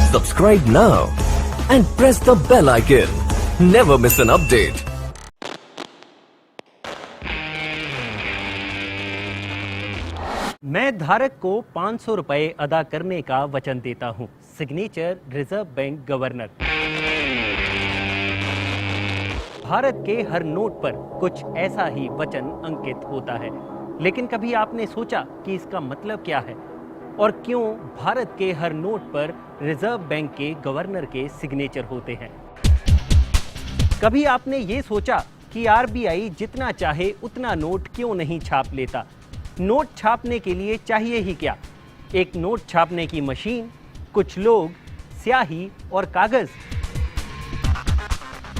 Subscribe now and press the bell icon. Never miss an update. मैं धारक को 500 रुपए अदा करने का वचन देता हूं। Signature reserve bank governor. Bharat के हर नोट पर कुछ ऐसा ही वचन अंकित होता है, लेकिन कभी आपने सोचा कि इसका मतलब क्या है और क्यों भारत के हर नोट पर रिजर्व बैंक के गवर्नर के सिग्नेचर होते हैं? कभी आपने ये सोचा कि आरबीआई जितना चाहे उतना नोट क्यों नहीं छाप लेता? नोट छापने के लिए चाहिए ही क्या? एक नोट छापने की मशीन, कुछ लोग, स्याही और कागज।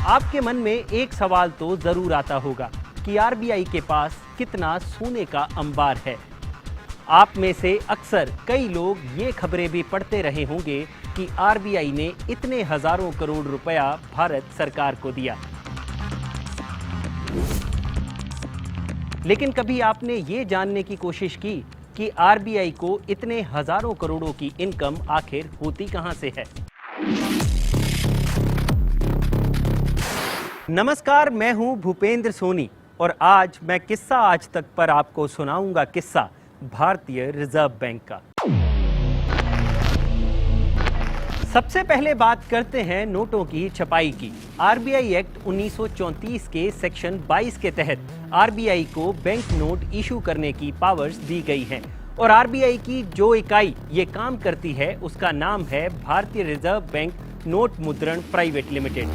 आपके मन में एक सवाल तो जरूर आता होगा कि आरबीआई के पास कितना सोने का अंबार है। आप में से अक्सर कई लोग ये खबरें भी पढ़ते रहे होंगे कि आरबीआई ने इतने हजारों करोड़ रुपया भारत सरकार को दिया। लेकिन कभी आपने ये जानने की कोशिश की कि आरबीआई को इतने हजारों करोड़ों की इनकम आखिर होती कहां से है? नमस्कार, मैं हूं भूपेंद्र सोनी और आज मैं किस्सा आज तक पर आपको सुनाऊंगा किस्सा भारतीय रिजर्व बैंक का। सबसे पहले बात करते हैं नोटों की छपाई की। आरबीआई एक्ट 1934 के सेक्शन 22 के तहत आरबीआई को बैंक नोट इशू करने की पावर्स दी गई हैं और आरबीआई की जो इकाई ये काम करती है उसका नाम है भारतीय रिजर्व बैंक नोट मुद्रण प्राइवेट लिमिटेड।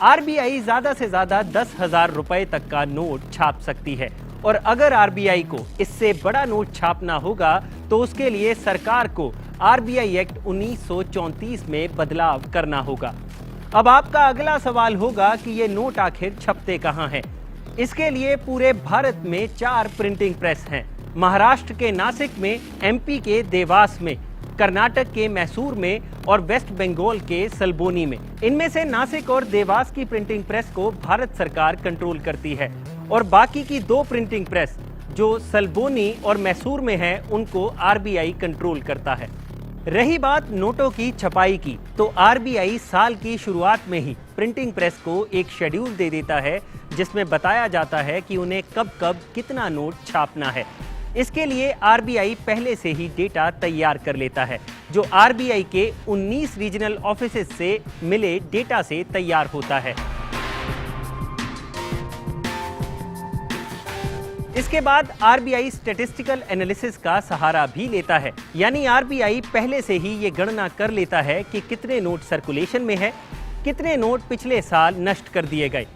आरबीआई ज्यादा से ज्यादा 10,000 रुपए तक का नोट छाप सकती है और अगर आरबीआई को इससे बड़ा नोट छापना होगा तो उसके लिए सरकार को आरबीआई एक्ट 1934 में बदलाव करना होगा। अब आपका अगला सवाल होगा कि ये नोट आखिर छपते कहां हैं? इसके लिए पूरे भारत में 4 प्रिंटिंग प्रेस हैं। महाराष्ट्र के नासिक में, एमपी के देवास में, कर्नाटक के मैसूर में और वेस्ट बंगाल के सलबोनी में। इनमें से नासिक और देवास की प्रिंटिंग प्रेस को भारत सरकार कंट्रोल करती है और बाकी की 2 प्रिंटिंग प्रेस जो सलबोनी और मैसूर में है उनको आरबीआई कंट्रोल करता है। रही बात नोटों की छपाई की, तो आरबीआई साल की शुरुआत में ही प्रिंटिंग प्रेस को एक शेड्यूल दे देता है जिसमें बताया जाता है कि उन्हें कब कब कितना नोट छापना है। इसके लिए आरबीआई पहले से ही डेटा तैयार कर लेता है जो आरबीआई के 19 रीजनल ऑफिसेज से मिले डेटा से तैयार होता है। इसके बाद आरबीआई स्टैटिस्टिकल एनालिसिस का सहारा भी लेता है, यानी आरबीआई पहले से ही ये गणना कर लेता है कि कितने नोट सर्कुलेशन में है, कितने नोट पिछले साल नष्ट कर दिए गए,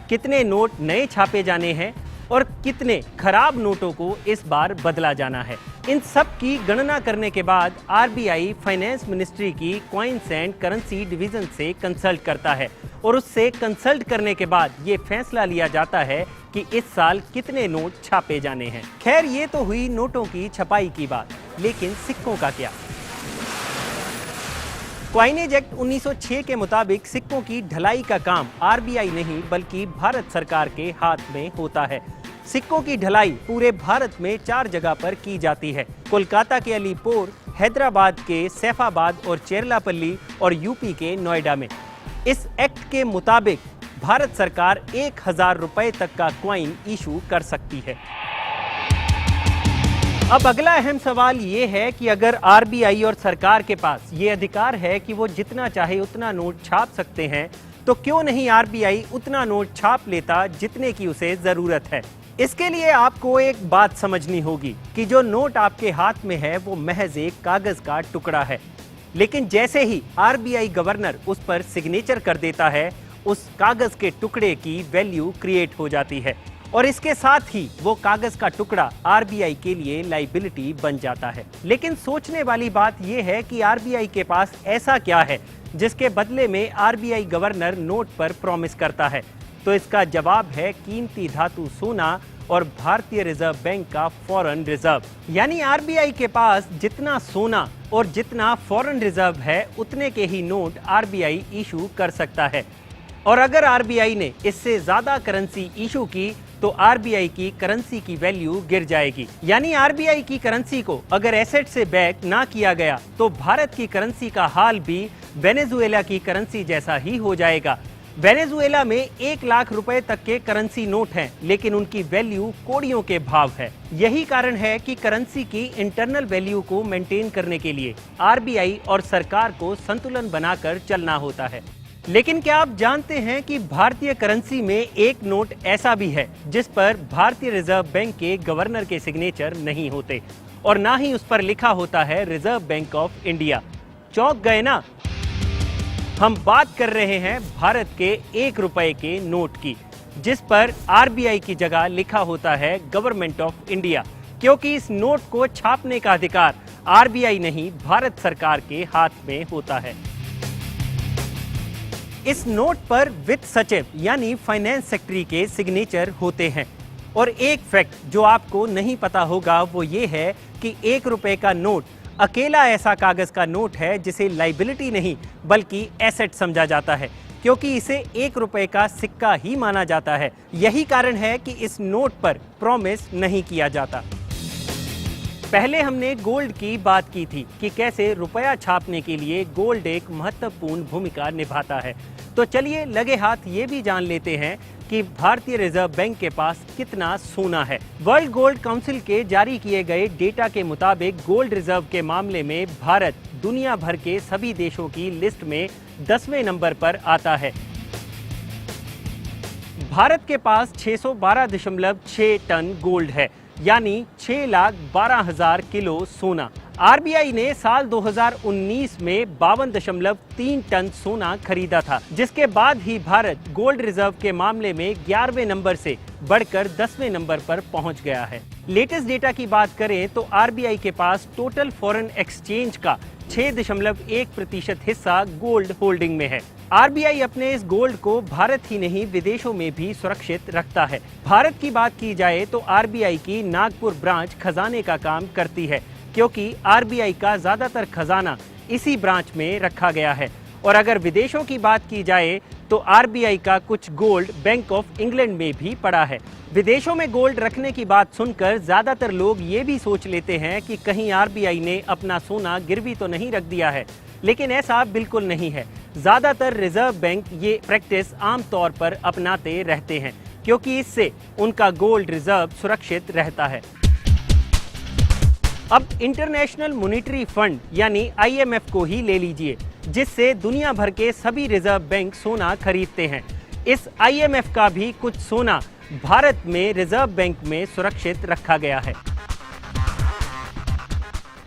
कितने नोट नए छापे जाने हैं और कितने खराब नोटों को इस बार बदला जाना है। इन सब की गणना करने के बाद आरबीआई फाइनेंस मिनिस्ट्री की कॉइन्स एंड करेंसी डिवीजन से कंसल्ट करता है और उससे कंसल्ट करने के बाद ये फैसला लिया जाता है कि इस साल कितने नोट छापे जाने हैं। खैर, ये तो हुई नोटों की छपाई की बात, लेकिन सिक्कों का क्या? कॉइनेज एक्ट 1906 के मुताबिक सिक्कों की ढलाई का काम आरबीआई नहीं बल्कि भारत सरकार के हाथ में होता है। सिक्कों की ढलाई पूरे भारत में 4 जगह पर की जाती है। कोलकाता के अलीपुर, हैदराबाद के सैफाबाद और चेरलापल्ली और यूपी के नोएडा में। इस एक्ट के मुताबिक भारत सरकार 1,000 रुपए तक का कॉइन इशू कर सकती है। अब अगला अहम सवाल ये है कि अगर आरबीआई और सरकार के पास ये अधिकार है कि वो जितना चाहे उतना नोट छाप सकते हैं, तो क्यों नहीं आरबीआई उतना नोट छाप लेता जितने की उसे जरूरत है? इसके लिए आपको एक बात समझनी होगी कि जो नोट आपके हाथ में है वो महज एक कागज का टुकड़ा है, लेकिन जैसे ही आरबीआई गवर्नर उस पर सिग्नेचर कर देता है, उस कागज के टुकड़े की वैल्यू क्रिएट हो जाती है और इसके साथ ही वो कागज का टुकड़ा आरबीआई के लिए लायबिलिटी बन जाता है। लेकिन सोचने वाली बात यह है कि आरबीआई के पास ऐसा क्या है जिसके बदले में आरबीआई गवर्नर नोट पर प्रॉमिस करता है? तो इसका जवाब है कीमती धातु सोना और भारतीय रिजर्व बैंक का फॉरेन रिजर्व। यानी आरबीआई के पास जितना सोना और जितना फॉरेन रिजर्व है उतने के ही नोट आरबीआई इशू कर सकता है और अगर आरबीआई ने इससे ज्यादा करेंसी इशू की तो आरबीआई की करेंसी की वैल्यू गिर जाएगी। यानी आरबीआई की करेंसी को अगर एसेट से बैक ना किया गया तो भारत की करेंसी का हाल भी वेनेजुएला की करेंसी जैसा ही हो जाएगा। वेनेजुएला में 1 लाख रुपए तक के करेंसी नोट हैं, लेकिन उनकी वैल्यू कोड़ियों के भाव है। यही कारण है कि करेंसी की इंटरनल वैल्यू को मेंटेन करने के लिए आरबीआई और सरकार को संतुलन बनाकर चलना होता है। लेकिन क्या आप जानते हैं कि भारतीय करेंसी में एक नोट ऐसा भी है जिस पर भारतीय रिजर्व बैंक के गवर्नर के सिग्नेचर नहीं होते और ना ही उस पर लिखा होता है रिजर्व बैंक ऑफ इंडिया। चौंक गए ना? हम बात कर रहे हैं भारत के 1 रुपए के नोट की, जिस पर आरबीआई की जगह लिखा होता है गवर्नमेंट ऑफ इंडिया, क्योंकि इस नोट को छापने का अधिकार आरबीआई नहीं भारत सरकार के हाथ में होता है। इस नोट पर वित्त सचिव यानी फाइनेंस सेक्रेटरी के सिग्नेचर होते हैं। और एक फैक्ट जो आपको नहीं पता होगा वो ये है कि 1 रुपए का नोट अकेला ऐसा कागज का नोट है जिसे लाइबिलिटी नहीं बल्कि एसेट समझा जाता है, क्योंकि इसे 1 रुपए का सिक्का ही माना जाता है। यही कारण है कि इस नोट पर प्रॉमिस नहीं किया जाता। पहले हमने गोल्ड की बात की थी कि कैसे रुपया छापने के लिए गोल्ड एक महत्वपूर्ण भूमिका निभाता है। तो चलिए लगे हाथ ये भी जान लेते हैं कि भारतीय रिजर्व बैंक के पास कितना सोना है। वर्ल्ड गोल्ड काउंसिल के जारी किए गए डेटा के मुताबिक गोल्ड रिजर्व के मामले में भारत दुनिया भर के सभी देशों की लिस्ट में 10वें नंबर पर आता है। भारत के पास 612.6 टन गोल्ड है, यानी 6,12,000 किलो सोना। आरबीआई ने साल 2019 में 52.3 टन सोना खरीदा था, जिसके बाद ही भारत गोल्ड रिजर्व के मामले में 11वें नंबर से बढ़कर 10वें नंबर पर पहुंच गया है। लेटेस्ट डेटा की बात करें तो आरबीआई के पास टोटल फॉरेन एक्सचेंज का 6.1% हिस्सा गोल्ड होल्डिंग में है। आरबीआई अपने इस गोल्ड को भारत ही नहीं विदेशों में भी सुरक्षित रखता है। भारत की बात की जाए तो आरबीआई की नागपुर ब्रांच खजाने का काम करती है, क्योंकि आरबीआई का ज्यादातर खजाना इसी ब्रांच में रखा गया है। और अगर विदेशों की बात की जाए तो आरबीआई का कुछ गोल्ड बैंक ऑफ इंग्लैंड में भी पड़ा है। विदेशों में गोल्ड रखने की बात सुनकर ज्यादातर लोग ये भी सोच लेते हैं कि कहीं आरबीआई ने अपना सोना गिरवी तो नहीं रख दिया है, लेकिन ऐसा बिल्कुल नहीं है। ज्यादातर रिजर्व बैंक ये प्रैक्टिस आमतौर पर अपनाते रहते हैं, क्योंकि इससे उनका गोल्ड रिजर्व सुरक्षित रहता है। अब इंटरनेशनल मॉनेटरी फंड यानी आईएमएफ को ही ले लीजिए, जिससे दुनिया भर के सभी रिजर्व बैंक सोना खरीदते हैं। इस आईएमएफ का भी कुछ सोना भारत में रिजर्व बैंक में सुरक्षित रखा गया है।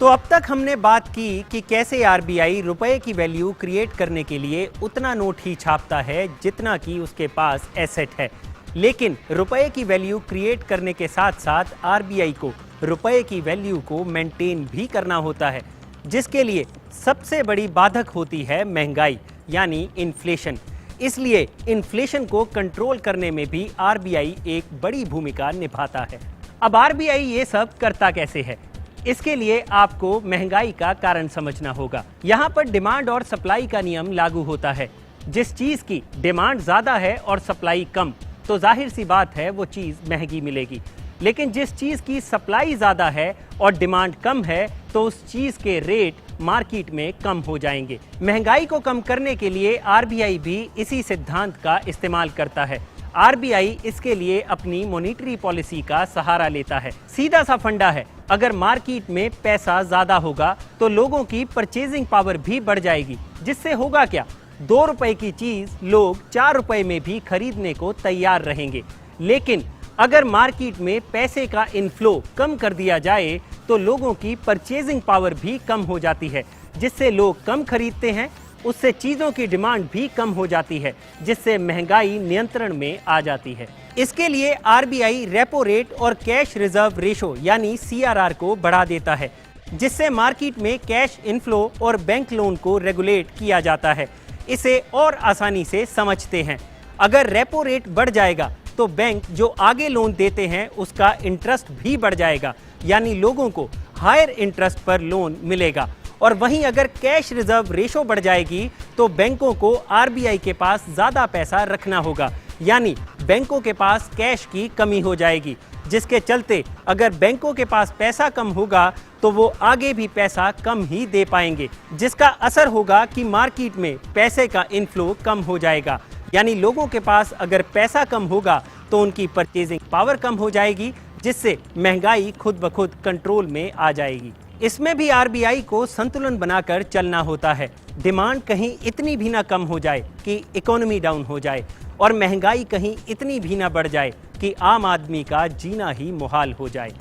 तो अब तक हमने बात की कि कैसे आरबीआई रुपए की वैल्यू क्रिएट करने के लिए उतना नोट ही छापता है जितना कि उसके पास एसेट है। लेकिन रुपए की वैल्यू क्रिएट करने के साथ साथ आरबीआई को रुपए की वैल्यू को मेंटेन भी करना होता है, जिसके लिए सबसे बड़ी बाधक होती है महंगाई यानी इन्फ्लेशन। इसलिए इन्फ्लेशन को कंट्रोल करने में भी आरबीआई एक बड़ी भूमिका निभाता है। अब आरबीआई ये सब करता कैसे है? इसके लिए आपको महंगाई का कारण समझना होगा। यहाँ पर डिमांड और सप्लाई का नियम लागू होता है। जिस चीज की डिमांड ज्यादा है और सप्लाई कम, तो जाहिर सी बात है वो चीज महंगी मिलेगी। लेकिन जिस चीज की सप्लाई ज्यादा है और डिमांड कम है, तो उस चीज के रेट मार्केट में कम हो जाएंगे। महंगाई को कम करने के लिए आरबीआई भी इसी सिद्धांत का इस्तेमाल करता है। आरबीआई इसके लिए अपनी मॉनेटरी पॉलिसी का सहारा लेता है। सीधा सा फंडा है, अगर मार्केट में पैसा ज्यादा होगा तो लोगों की परचेजिंग पावर भी बढ़ जाएगी, जिससे होगा क्या? 2 रुपए की चीज लोग 4 रुपए में भी खरीदने को तैयार रहेंगे। लेकिन अगर मार्केट में पैसे का इनफ्लो कम कर दिया जाए तो लोगों की परचेजिंग पावर भी कम हो जाती है, जिससे लोग कम खरीदते हैं, उससे चीजों की डिमांड भी कम हो जाती है, जिससे महंगाई नियंत्रण में आ जाती है। इसके लिए आरबीआई रेपो रेट और कैश रिजर्व रेशो यानी सीआरआर को बढ़ा देता है, जिससे मार्केट में कैश इनफ्लो और बैंक लोन को रेगुलेट किया जाता है। इसे और आसानी से समझते हैं। अगर रेपो रेट बढ़ जाएगा तो बैंक जो आगे लोन देते हैं उसका इंटरेस्ट भी बढ़ जाएगा, यानी लोगों को हायर इंटरेस्ट पर लोन मिलेगा। और वहीं अगर कैश रिजर्व रेशो बढ़ जाएगी तो बैंकों को आरबीआई के पास ज्यादा पैसा रखना होगा, यानी बैंकों के पास कैश की कमी हो जाएगी, जिसके चलते अगर बैंकों के पास पैसा कम होगा तो वो आगे भी पैसा कम ही दे पाएंगे, जिसका असर होगा कि मार्केट में पैसे का इनफ्लो कम हो जाएगा। यानी लोगों के पास अगर पैसा कम होगा तो उनकी परचेजिंग पावर कम हो जाएगी, जिससे महंगाई खुद ब खुद कंट्रोल में आ जाएगी। इसमें भी आरबीआई को संतुलन बनाकर चलना होता है। डिमांड कहीं इतनी भी ना कम हो जाए कि इकोनॉमी डाउन हो जाए और महंगाई कहीं इतनी भी ना बढ़ जाए कि आम आदमी का जीना ही मुहाल हो जाए।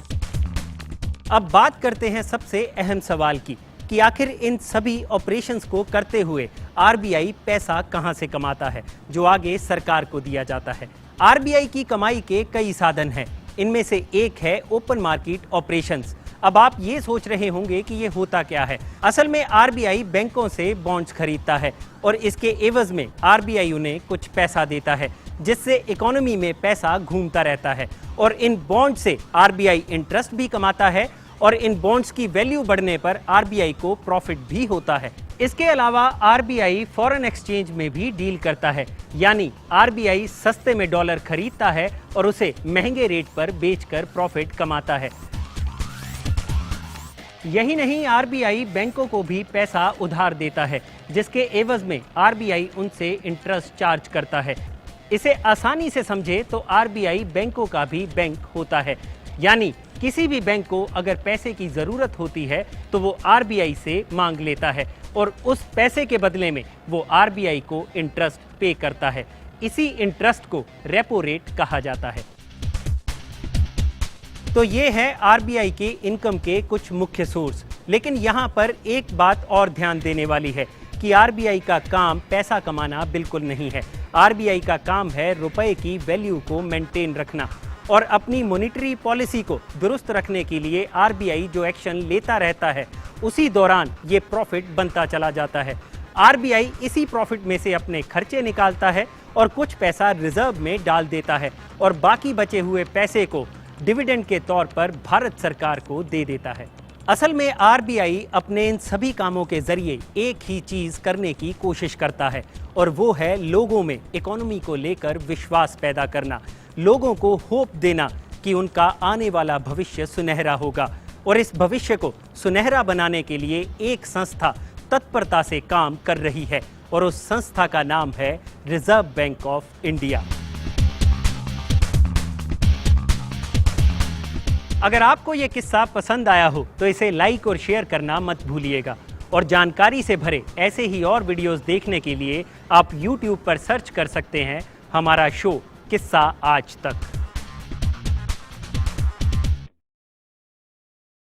अब बात करते हैं सबसे अहम सवाल की कि आखिर इन सभी ऑपरेशंस को करते हुए आरबीआई पैसा कहां से कमाता है, जो आगे सरकार को दिया जाता है। आरबीआई की कमाई के कई साधन हैं। इनमें से एक है ओपन मार्केट ऑपरेशंस। अब आप ये सोच रहे होंगे कि ये होता क्या है। असल में आरबीआई बैंकों से बॉन्ड्स खरीदता है और इसके एवज में आरबीआई उन्हें कुछ पैसा देता है, जिससे इकोनॉमी में पैसा घूमता रहता है और इन बॉन्ड से आरबीआई इंटरेस्ट भी कमाता है और इन बॉन्ड्स की वैल्यू बढ़ने पर आरबीआई को प्रॉफिट भी होता है। इसके अलावा आरबीआई फॉरेन एक्सचेंज में भी डील करता है, यानी आरबीआई सस्ते में डॉलर खरीदता है और उसे महंगे रेट पर बेचकर प्रॉफिट कमाता है। यही नहीं, आरबीआई बैंकों को भी पैसा उधार देता है, जिसके एवज में आरबीआई उनसे इंटरेस्ट चार्ज करता है। इसे आसानी से समझे तो आरबीआई बैंकों का भी बैंक होता है, यानी किसी भी बैंक को अगर पैसे की जरूरत होती है तो वो आरबीआई से मांग लेता है और उस पैसे के बदले में वो आरबीआई को इंटरेस्ट पे करता है। इसी इंटरेस्ट को रेपो रेट कहा जाता है। तो ये है आरबीआई के इनकम के कुछ मुख्य सोर्स। लेकिन यहाँ पर एक बात और ध्यान देने वाली है कि आरबीआई का काम पैसा कमाना बिल्कुल नहीं है। आरबीआई का काम है रुपए की वैल्यू को मेंटेन रखना और अपनी मॉनेटरी पॉलिसी को दुरुस्त रखने के लिए आरबीआई जो एक्शन लेता रहता है उसी दौरान ये प्रॉफिट बनता चला जाता है। आरबीआई इसी प्रॉफिट में से अपने खर्चे निकालता है और कुछ पैसा रिजर्व में डाल देता है और बाकी बचे हुए पैसे को डिविडेंड के तौर पर भारत सरकार को दे देता है। असल में आरबीआई अपने इन सभी कामों के जरिए एक ही चीज करने की कोशिश करता है और वो है लोगों में इकोनॉमी को लेकर विश्वास पैदा करना, लोगों को होप देना कि उनका आने वाला भविष्य सुनहरा होगा। और इस भविष्य को सुनहरा बनाने के लिए एक संस्था तत्परता से काम कर रही है और उस संस्था का नाम है रिजर्व बैंक ऑफ इंडिया। अगर आपको ये किस्सा पसंद आया हो तो इसे लाइक और शेयर करना मत भूलिएगा और जानकारी से भरे ऐसे ही और वीडियोस देखने के लिए आप YouTube पर सर्च कर सकते हैं हमारा शो किस्सा आज तक।